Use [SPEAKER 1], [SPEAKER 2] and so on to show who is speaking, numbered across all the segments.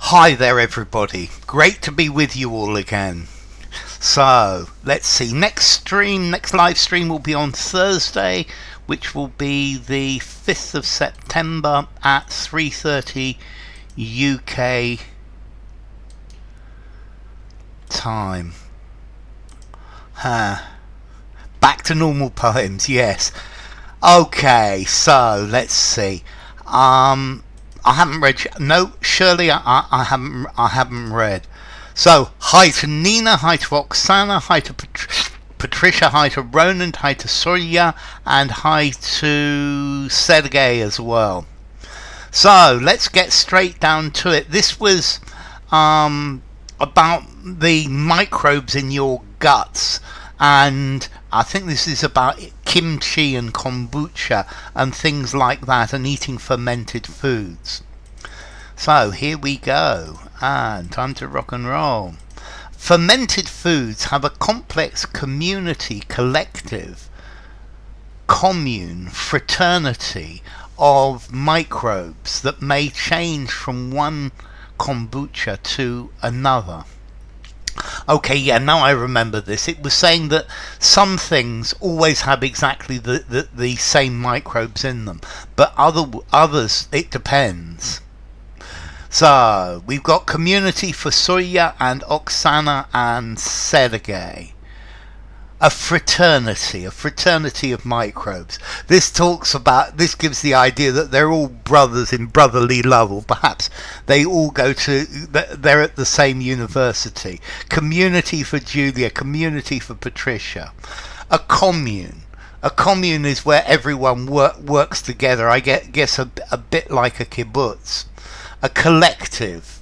[SPEAKER 1] Hi there everybody, great to be with you all again. So let's see, next live stream will be on Thursday, which will be the 5th of September at 3:30 UK time. Back to normal poems, yes. Okay, so let's see. I haven't read. No, Shirley, I haven't read. So, hi to Nina, hi to Oksana, hi to Patricia, hi to Ronan, hi to Soria, and hi to Sergey as well. So, let's get straight down to it. This was about the microbes in your guts, and I think this is about kimchi and kombucha and things like that, and eating fermented foods. So here we go, and time to rock and roll. Fermented foods have a complex community, collective, commune, fraternity of microbes that may change from one kombucha to another. Okay, yeah, now I remember this. It was saying that some things always have exactly the same microbes in them, but others, it depends. So, we've got community for Soya and Oksana and Sergey. A fraternity of microbes. This gives the idea that they're all brothers in brotherly love, or perhaps they're at the same university. Community for Julia, community for Patricia. A commune is where everyone works together. I guess a bit like a kibbutz. A collective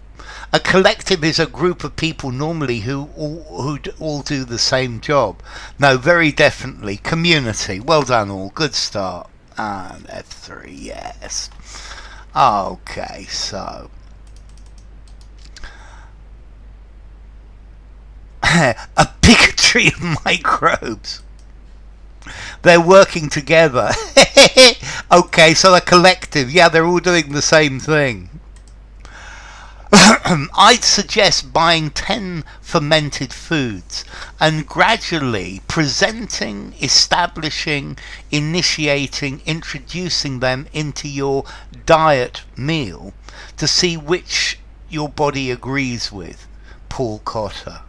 [SPEAKER 1] is a group of people normally who all do the same job. No, very definitely. Community. Well done all. Good start. And F3, yes. Okay, so. A bigotry of microbes. They're working together. Okay, so a collective. Yeah, they're all doing the same thing. I'd suggest buying 10 fermented foods and gradually presenting, establishing, initiating, introducing them into your diet meal to see which your body agrees with. Paul Cotter.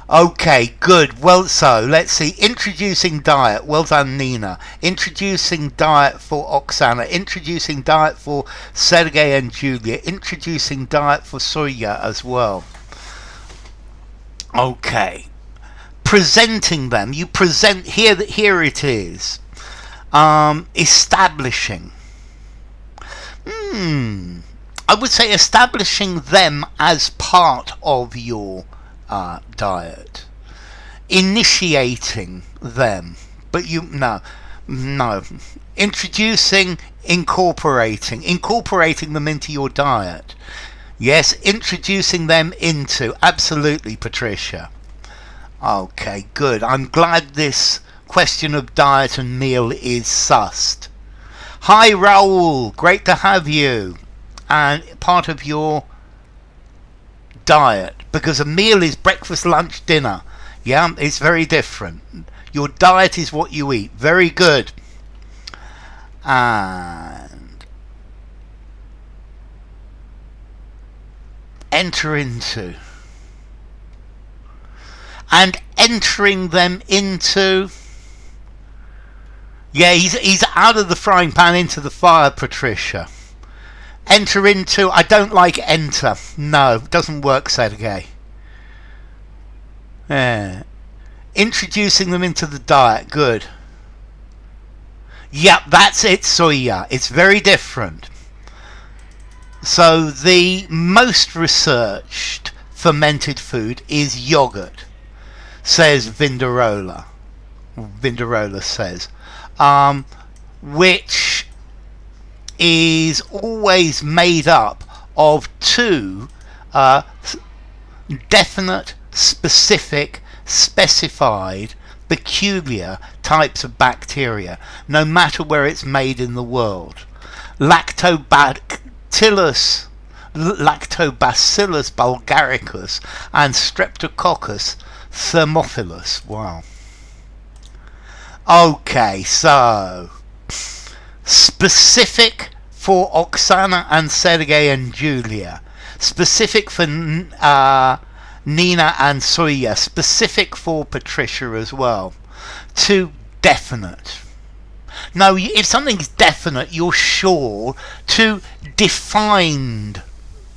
[SPEAKER 1] Okay, good. Well, so let's see. Introducing diet. Well done, Nina. Introducing diet for Oksana. Introducing diet for Sergey and Julia. Introducing diet for Soya as well. Okay. Presenting them. You present here. Here it is. Establishing. I would say establishing them as part of your diet, initiating them, but no, introducing, incorporating them into your diet. Yes, introducing them into, absolutely, Patricia. Okay, good. I'm glad this question of diet and meal is sussed. Hi Raoul, great to have you, and part of your diet, because a meal is breakfast, lunch, dinner. Yeah, it's very different. Your diet is what you eat. Very good. And enter into, and entering them into. Yeah, he's out of the frying pan into the fire, Patricia. Enter into, I don't like enter. No, doesn't work, Sergey. Yeah. Introducing them into the diet, good. Yep, that's it, Soya. It's very different. So the most researched fermented food is yogurt, says Vinderola. Vinderola says. Which is always made up of two definite, specific, specified, peculiar types of bacteria, no matter where it's made in the world. Lactobacillus Lactobacillus bulgaricus, and Streptococcus thermophilus. Wow. Okay, so specific for Oksana and Sergey and Julia, specific for Nina and Soya, specific for Patricia as well. 2, definite. No, if something's definite, you're sure. 2, defined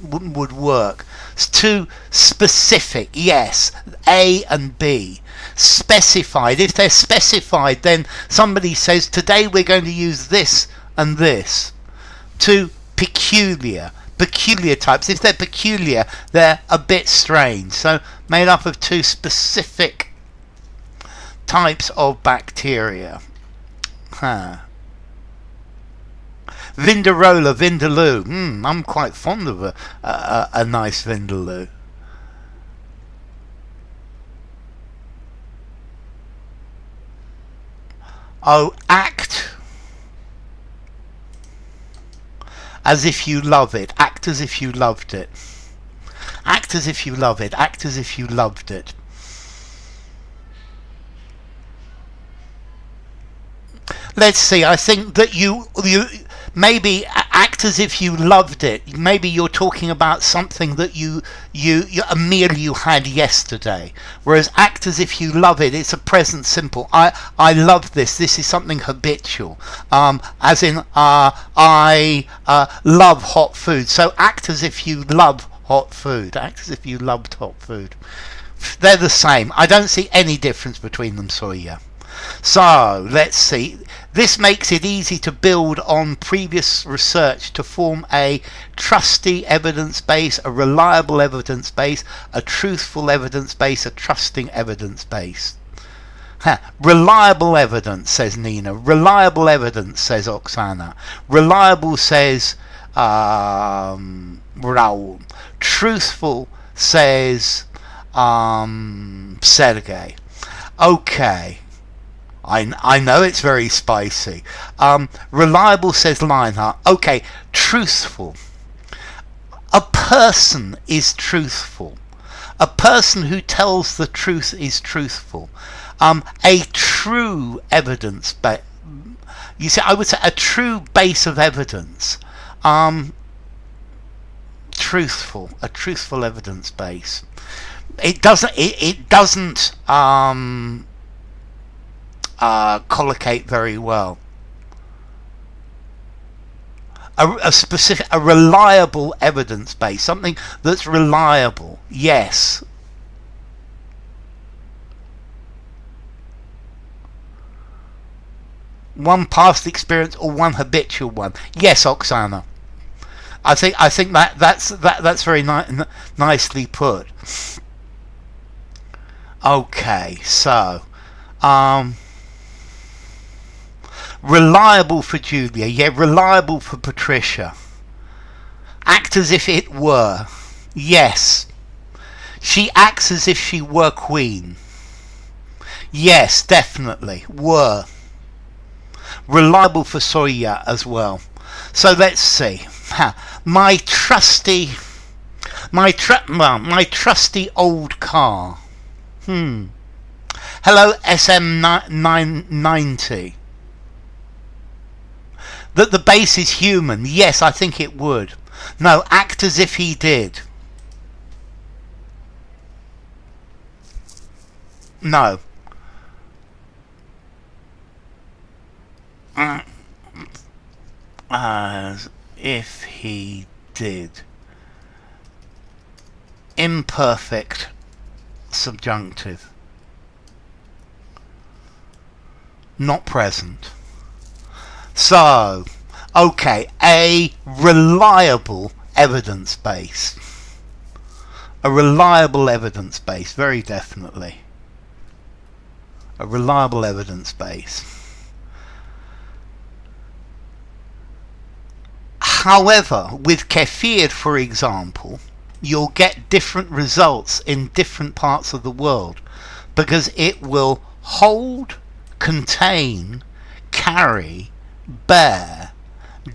[SPEAKER 1] would work. 2, specific, yes, A and B. Specified, if they're specified, then somebody says, today we're going to use this and this. 2, peculiar. Peculiar types, if they're peculiar, they're a bit strange. So made up of 2 specific types of bacteria. Vinderola, Vindaloo. I'm quite fond of a nice Vindaloo. Oh, act as if you love it. Act as if you loved it. Act as if you love it. Act as if you loved it. Let's see, I think that you maybe act as if you loved it. Maybe you're talking about something that a meal you had yesterday. Whereas act as if you love it, it's a present simple. I love this. This is something habitual. As in, I love hot food. So act as if you love hot food. Act as if you loved hot food. They're the same. I don't see any difference between them, Soya. So let's see. This makes it easy to build on previous research to form a trusty evidence base, a reliable evidence base, a truthful evidence base, a trusting evidence base. Reliable evidence, says Nina. Reliable evidence, says Oksana. Reliable, says Raoul. Truthful, says Sergey. Okay. I know it's very spicy. Reliable, says Lionheart. Okay, truthful. A person is truthful. A person who tells the truth is truthful. A true evidence base. You see, I would say a true base of evidence. Truthful. A truthful evidence base. It doesn't collocate very well. A reliable evidence base, something that's reliable. Yes. One past experience or one habitual one. Yes, Oksana. I think that's very nicely put. Okay, so reliable for Julia, yeah, reliable for Patricia. Act as if it were. Yes. She acts as if she were queen. Yes, definitely. Were. Reliable for Soya as well. So let's see. My trusty old car. Hello, SM990. That the base is human. Yes, I think it would. No, act as if he did. No. As if he did. Imperfect subjunctive. Not present. So, okay, a reliable evidence base. A reliable evidence base, very definitely. A reliable evidence base. However, with kefir, for example, you'll get different results in different parts of the world because it will hold, contain, carry, bear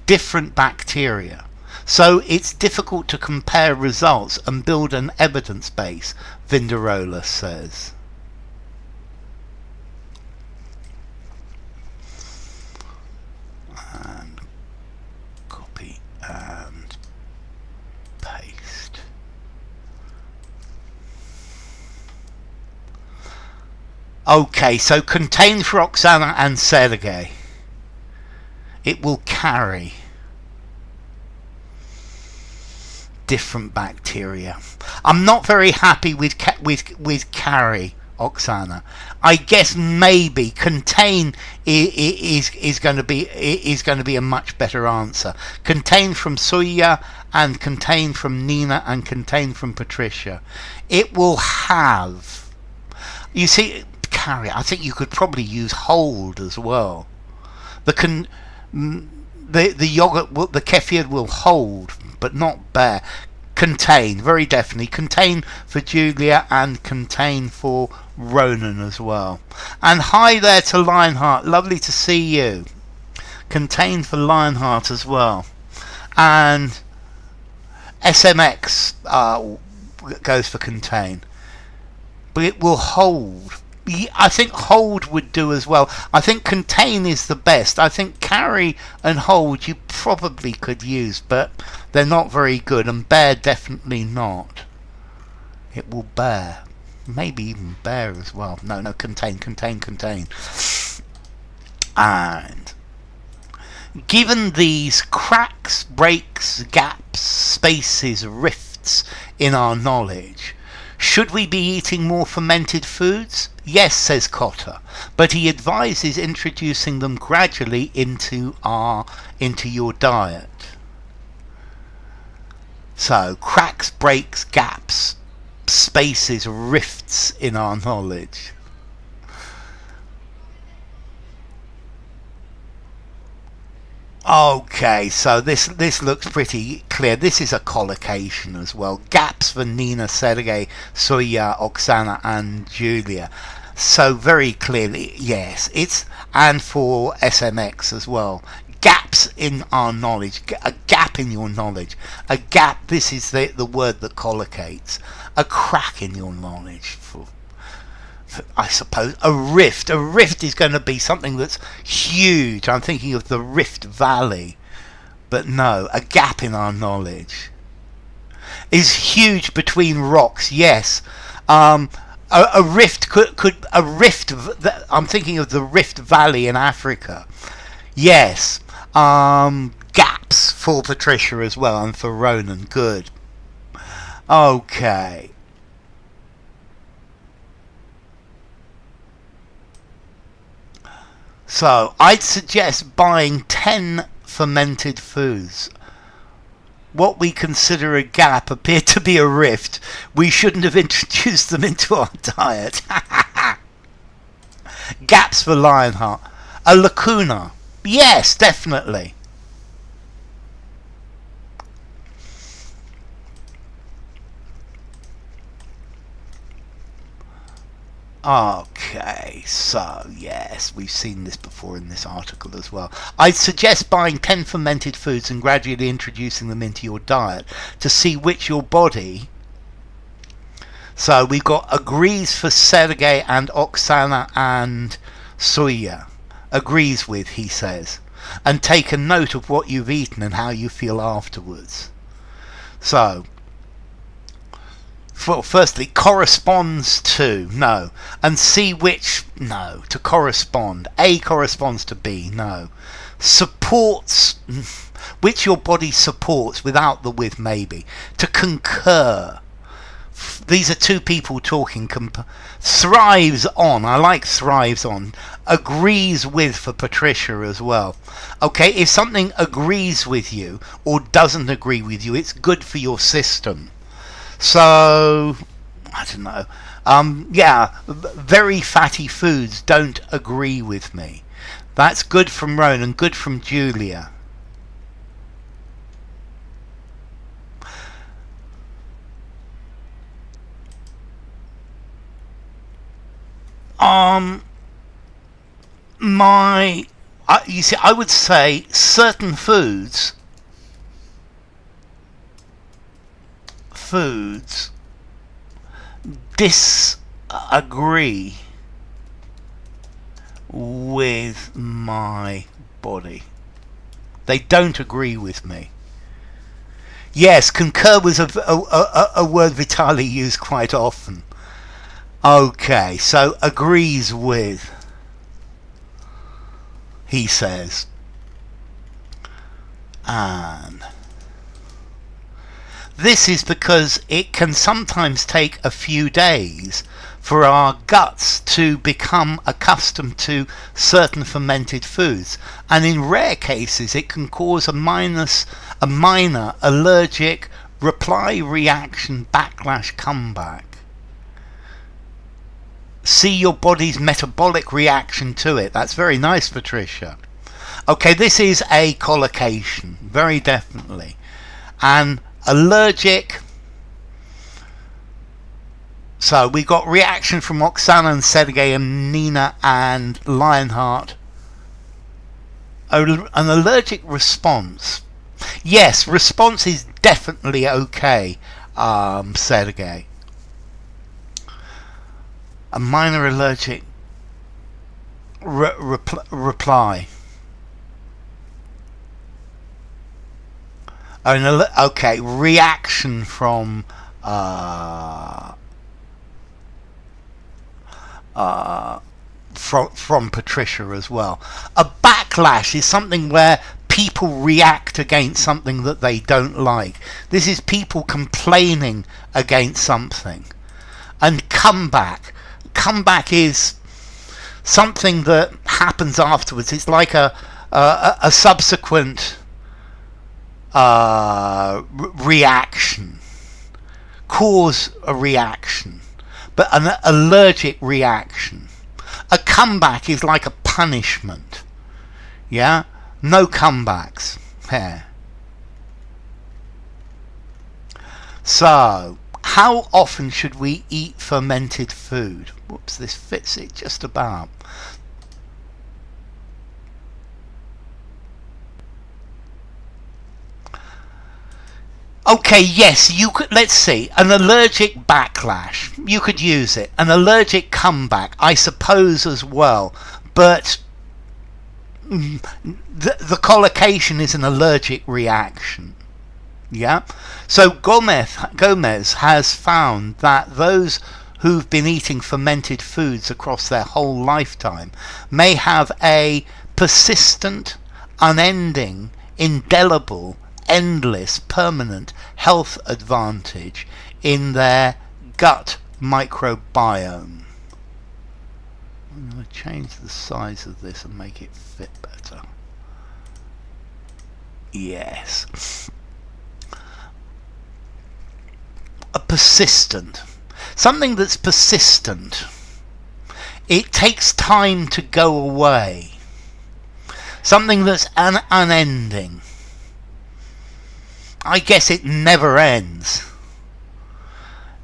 [SPEAKER 1] different bacteria. So it's difficult to compare results and build an evidence base, Vinderola says. And copy and paste. Okay, so contain for Oksana and Sergey. It will carry different bacteria. I'm not very happy with carry, Oksana. I guess maybe contain is going to be a much better answer. Contain from Soya and contain from Nina and contain from Patricia. It will have. You see, carry. I think you could probably use hold as well. The yogurt, the kefir will hold, but not bear. Contain, very definitely. Contain for Julia and contain for Ronan as well. And hi there to Lionheart. Lovely to see you. Contain for Lionheart as well. And SMX goes for contain. But it will hold. I think hold would do as well. I think contain is the best. I think carry and hold you probably could use, but they're not very good, and bear definitely not. It will bear. Maybe even bear as well. No, contain. And given these cracks, breaks, gaps, spaces, rifts in our knowledge, should we be eating more fermented foods? Yes, says Cotter, but he advises introducing them gradually into your diet. So, cracks, breaks, gaps, spaces, rifts in our knowledge. Okay, so this looks pretty clear. This is a collocation as well. Gaps for Nina, Sergey, Soya, Oksana and Julia. So very clearly, yes, it's, and for SMX as well. Gaps in our knowledge, a gap in your knowledge. A gap, this is the word that collocates. A crack in your knowledge. I suppose a rift is going to be something that's huge. I'm thinking of the Rift Valley, but no, a gap in our knowledge is huge between rocks. Yes, a rift could a rift. I'm thinking of the Rift Valley in Africa. Yes, gaps for Patricia as well, and for Ronan. Good. Okay. So, I'd suggest buying 10 fermented foods. What we consider a gap appeared to be a rift. We shouldn't have introduced them into our diet. Gaps for Lionheart. A lacuna. Yes, definitely. Okay, so yes, we've seen this before in this article as well. I'd suggest buying 10 fermented foods and gradually introducing them into your diet to see which your body... So we've got agrees for Sergey and Oksana and Soya. Agrees with, he says. And take a note of what you've eaten and how you feel afterwards. So... Well, firstly, corresponds to, no. And see which, no. To correspond. A corresponds to B, no. Supports, which your body supports without the with, maybe. To concur. These are two people talking. Thrives on, I like thrives on. Agrees with for Patricia as well. Okay, if something agrees with you or doesn't agree with you, it's good for your system. So, I don't know. Yeah, very fatty foods don't agree with me. That's good from Ronan, good from Julia. You see, I would say certain foods foods disagree with my body. They don't agree with me. Yes, concur was a word Vitali used quite often. Okay, so agrees with, he says. And this is because it can sometimes take a few days for our guts to become accustomed to certain fermented foods, and in rare cases it can cause a minor allergic reply reaction backlash comeback. See your body's metabolic reaction to it. That's very nice, Patricia. Okay, this is a collocation, very definitely. And allergic. So we got reaction from Oksana and Sergey and Nina and Lionheart. An allergic response. Yes, response is definitely okay, Sergey. A minor allergic reply. Okay, reaction from Patricia as well. A backlash is something where people react against something that they don't like. This is people complaining against something. And comeback is something that happens afterwards. It's like a subsequent reaction. Cause a reaction, but an allergic reaction. A comeback is like a punishment. Yeah? No comebacks. Yeah. So, how often should we eat fermented food? Whoops, this fits it just about. Okay, yes, you could, let's see, an allergic backlash, you could use it. An allergic comeback, I suppose as well, but the collocation is an allergic reaction. Yeah? So Gomez has found that those who've been eating fermented foods across their whole lifetime may have a persistent, unending, indelible, endless, permanent health advantage in their gut microbiome. I'm going to change the size of this and make it fit better. Yes. A persistent. Something that's persistent. It takes time to go away. Something that's unending. I guess it never ends.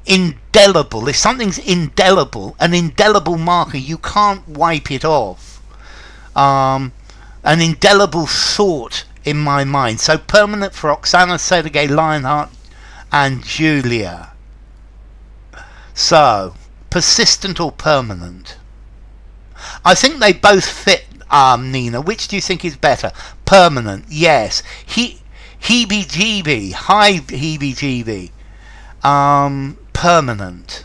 [SPEAKER 1] Indelible. If something's indelible, an indelible marker, you can't wipe it off. An indelible thought in my mind. So permanent for Oksana, Sergey, Lionheart and Julia. So, persistent or permanent? I think they both fit, Nina. Which do you think is better? Permanent, yes. Heebie-jeebie. Hi, heebie-jeebie. Permanent.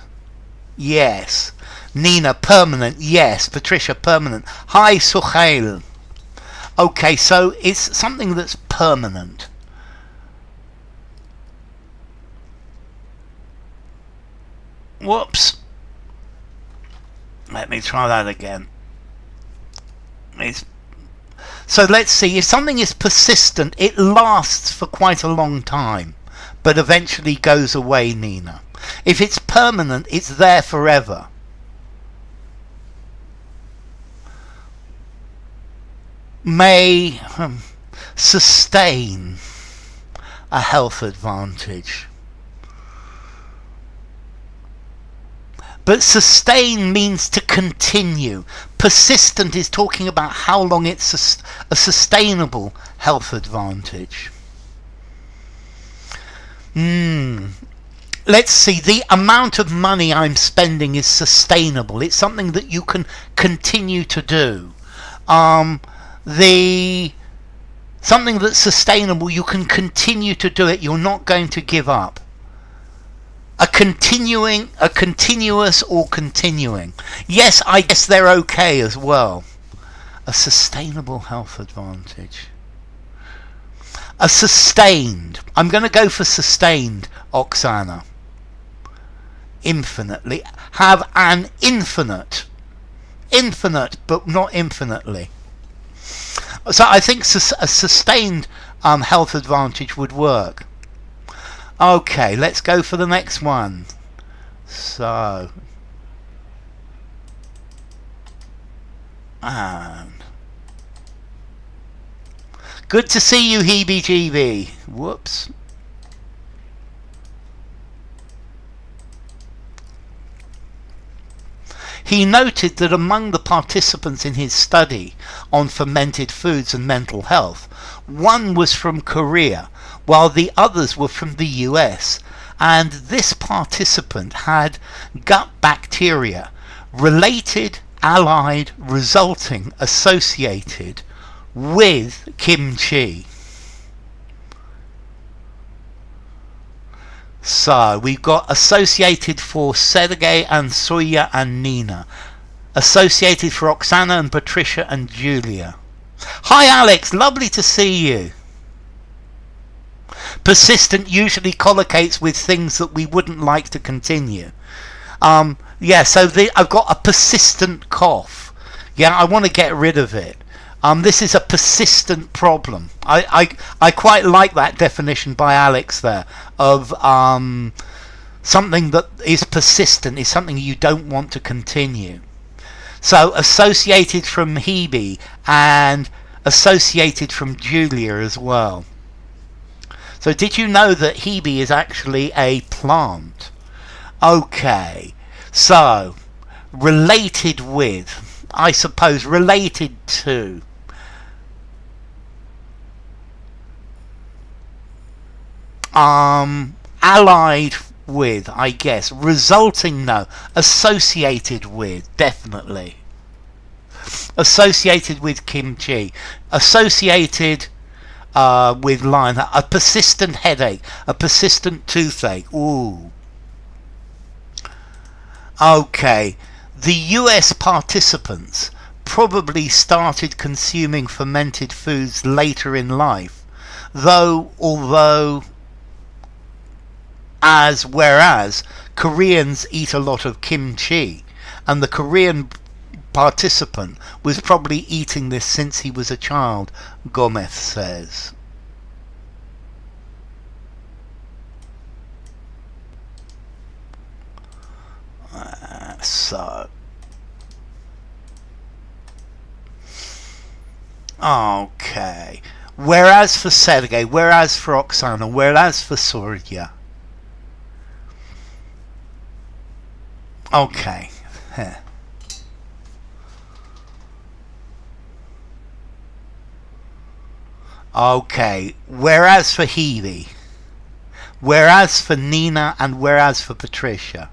[SPEAKER 1] Yes. Nina, permanent. Yes. Patricia, permanent. Hi, Suhail. Okay, so it's something that's permanent. Whoops. Let me try that again. So let's see, if something is persistent, it lasts for quite a long time, but eventually goes away, Nina. If it's permanent, it's there forever. May sustain a health advantage. But sustain means to continue. Persistent is talking about how long it's a sustainable health advantage. let's see, the amount of money I'm spending is sustainable. It's something that you can continue to do. Something that's sustainable, you can continue to do it. You're not going to give up. A continuous or continuing. Yes, I guess they're okay as well. A sustainable health advantage. A sustained. I'm going to go for sustained, Oksana. Infinitely. Have an infinite. Infinite, but not infinitely. So I think a sustained health advantage would work. Okay, let's go for the next one. So, and good to see you, Heebie-Jeebie. Whoops. He noted that among the participants in his study on fermented foods and mental health, one was from Korea, while the others were from the US, and this participant had gut bacteria related, allied, resulting, associated with kimchi. So we've got associated for Sergey and Soya and Nina, associated for Oksana and Patricia and Julia. Hi Alex, lovely to see you. Persistent usually collocates with things that we wouldn't like to continue. Yeah, so I've got a persistent cough. Yeah, I want to get rid of it. This is a persistent problem. I quite like that definition by Alex there of something that is persistent is something you don't want to continue. So associated from Hebe and associated from Julia as well. So did you know that Hebe is actually a plant? Okay, so related with, I suppose related to. Allied with, I guess. Resulting, no. Associated with, definitely. Associated with kimchi. Associated with lion. A persistent headache. A persistent toothache. Ooh. Okay. The US participants probably started consuming fermented foods later in life. Although whereas Koreans eat a lot of kimchi, and the Korean participant was probably eating this since he was a child, Gomez says. Okay. Whereas for Sergey, whereas for Oksana, whereas for Surya. Okay. Okay. Whereas for Hebe. Whereas for Nina and whereas for Patricia.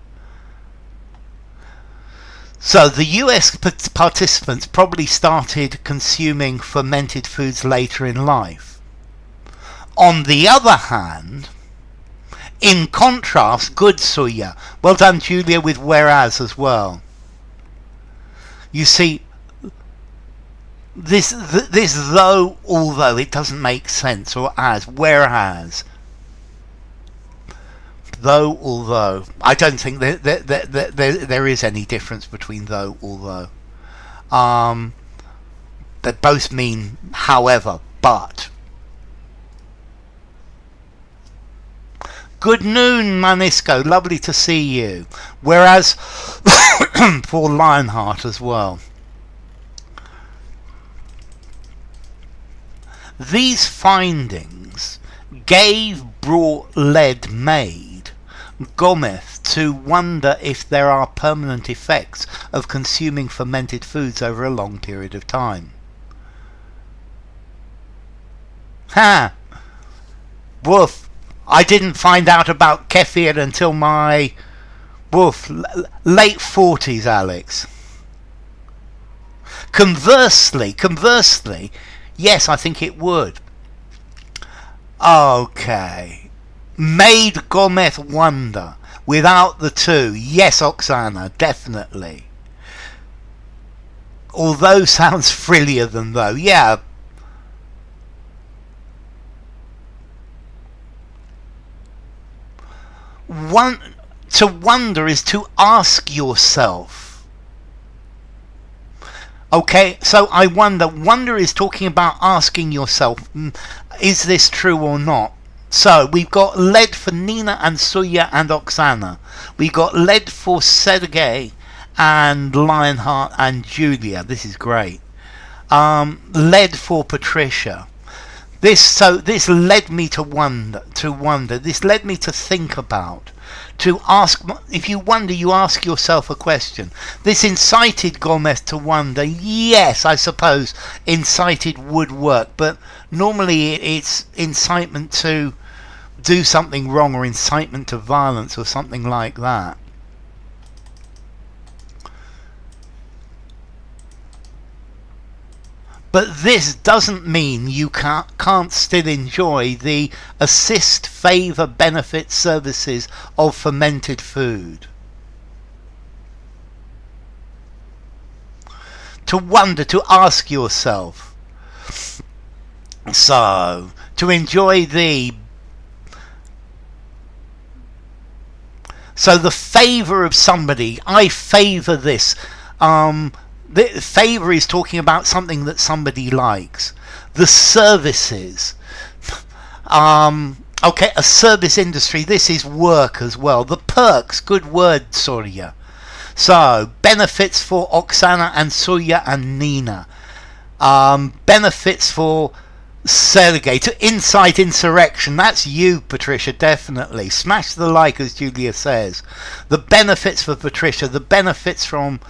[SPEAKER 1] So the US participants probably started consuming fermented foods later in life. On the other hand, in contrast, good Suya. Well done, Julia, with whereas as well. You see, this though, although, it doesn't make sense, or as, whereas. Though, although. I don't think there is any difference between though, although. They both mean however, but. Good noon, Manisco. Lovely to see you. Whereas for Lionheart as well. These findings led Gomez to wonder if there are permanent effects of consuming fermented foods over a long period of time. Ha! Woof! I didn't find out about kefir until my late 40s, Alex. Conversely, yes, I think it would. Okay. Made gourmet wonder. Without the two. Yes, Oksana, definitely. Although sounds frillier than though. Yeah. To wonder is to ask yourself. Okay, so I wonder. Wonder is talking about asking yourself, is this true or not? So we've got lead for Nina and Suya and Oksana. We've got lead for Sergey and Lionheart and Julia. This is great. Lead for Patricia. This led me to wonder. This led me to think about. To ask, if you wonder, you ask yourself a question. This incited Gomez to wonder. Yes, I suppose incited would work, but normally it's incitement to do something wrong or incitement to violence or something like that. But this doesn't mean you can't still enjoy the assist, favour, benefit services of fermented food. To wonder, to ask yourself. So, to enjoy the favour of somebody. I favour this. The favour is talking about something that somebody likes. The services. Okay, a service industry. This is work as well. The perks. Good word, Surya. So, benefits for Oksana and Surya and Nina. Benefits for Sergey. To incite insurrection. That's you, Patricia, definitely. Smash the like, as Julia says. The benefits for Patricia. The benefits from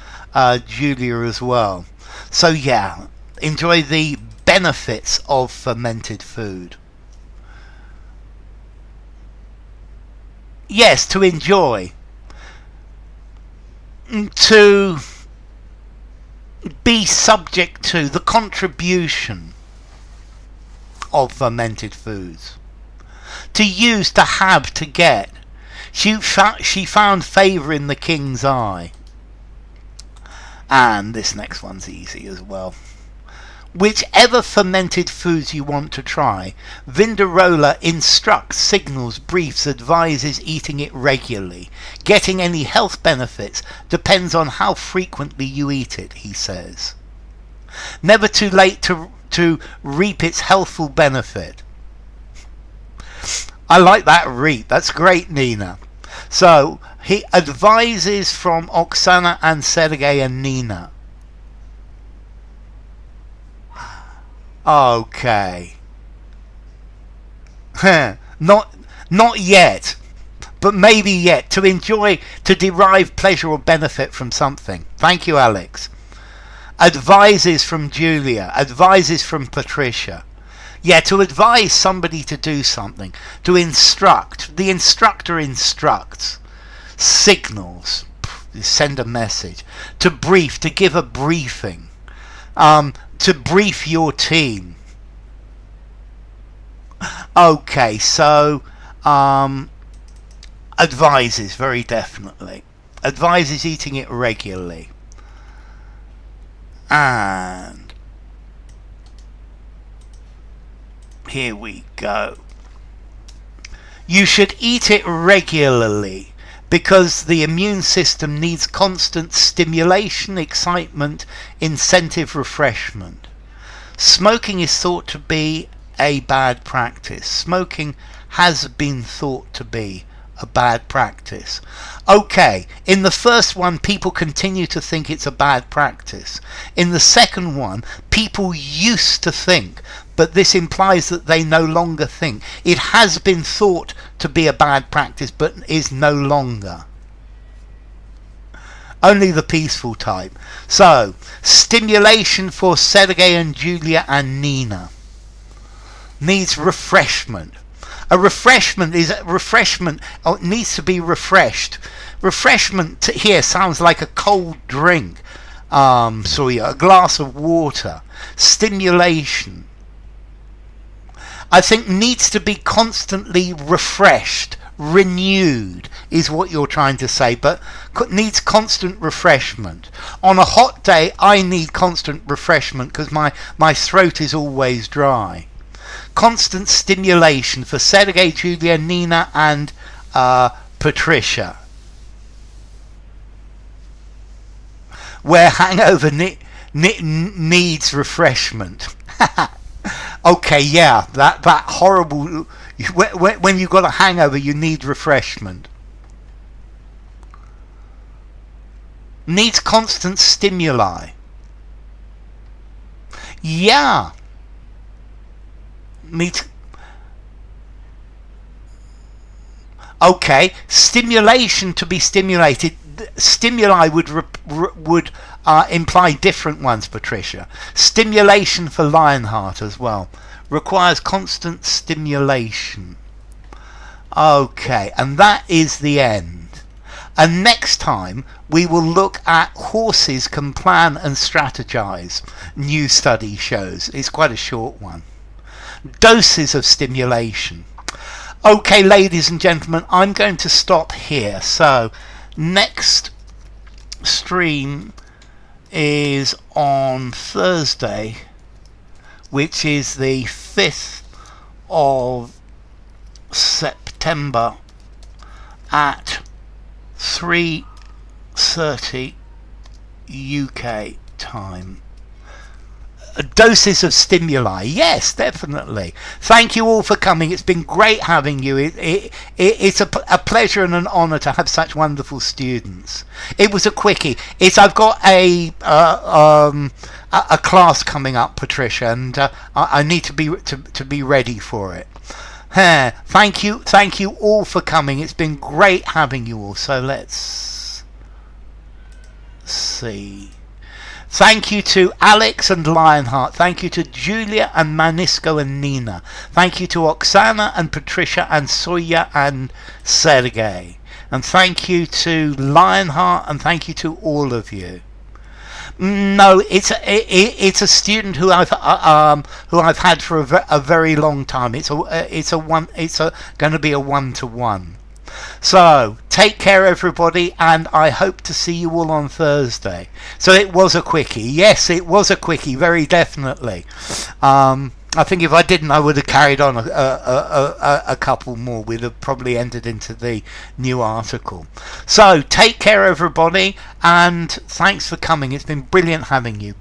[SPEAKER 1] Julia as well. So yeah, enjoy the benefits of fermented food. Yes, to enjoy. To be subject to the contribution of fermented foods. To use, to have, to get. She found favour in the king's eye. And this next one's easy as well. Whichever fermented foods you want to try, Vinderola instructs, signals, briefs, advises eating it regularly. Getting any health benefits depends on how frequently you eat it, he says. Never too late to reap its healthful benefit. I like that reap. That's great, Nina. So, he advises from Oksana and Sergey and Nina. Okay. Not yet. But maybe yet. To enjoy, to derive pleasure or benefit from something. Thank you, Alex. Advises from Julia. Advises from Patricia. Yeah, to advise somebody to do something. To instruct. The instructor instructs. Signals. Send a message. To brief. To give a briefing. To brief your team. Okay, so advises, very definitely. Advises eating it regularly. And here we go. You should eat it regularly because the immune system needs constant stimulation, excitement, incentive, refreshment. Smoking is thought to be a bad practice. Smoking has been thought to be a bad practice. Okay, in the first one, people continue to think it's a bad practice. In the second one, people used to think, but this implies that they no longer think. It has been thought to be a bad practice, but is no longer. Only the peaceful type. So, stimulation for Sergey and Julia and Nina. Needs refreshment. A refreshment is a refreshment. Oh, it needs to be refreshed. Refreshment here sounds like a cold drink. So yeah, a glass of water. Stimulation, I think, needs to be constantly refreshed, renewed is what you're trying to say, but needs constant refreshment. On a hot day, I need constant refreshment because my throat is always dry. Constant stimulation for Sergey, Julia, Nina, and Patricia. Where hangover needs refreshment. Okay, yeah, that horrible. When you've got a hangover, you need refreshment. Needs constant stimuli. Yeah. Needs. Okay, stimulation to be stimulated. Stimuli would imply different ones, Patricia. Stimulation for Lionheart as well. Requires constant stimulation. Okay, and that is the end. And next time we will look at horses can plan and strategize. New study shows. It's quite a short one. Doses of stimulation. Okay, ladies and gentlemen, I'm going to stop here. So next stream is on Thursday, which is the 5th of September at 3:30 UK time. Doses of stimuli. Yes, definitely. Thank you all for coming. It's been great having you. It's a pleasure and an honour to have such wonderful students. It was a quickie. I've got a class coming up, Patricia, and I need to be ready for it. Thank you all for coming. It's been great having you all. So let's see. Thank you to Alex and Lionheart. Thank you to Julia and Manisco and Nina. Thank you to Oksana and Patricia and Soya and Sergey. And thank you to Lionheart, and thank you to all of you. No, it's a student who I've had for a very long time. It's going to be a one-to-one. So take care, everybody, and I hope to see you all on Thursday. So it was a quickie. Yes, it was a quickie, very definitely. I think if I didn't, I would have carried on a couple more. We'd have probably entered into the new article. So take care, everybody, and thanks for coming. It's been brilliant having you. Bye.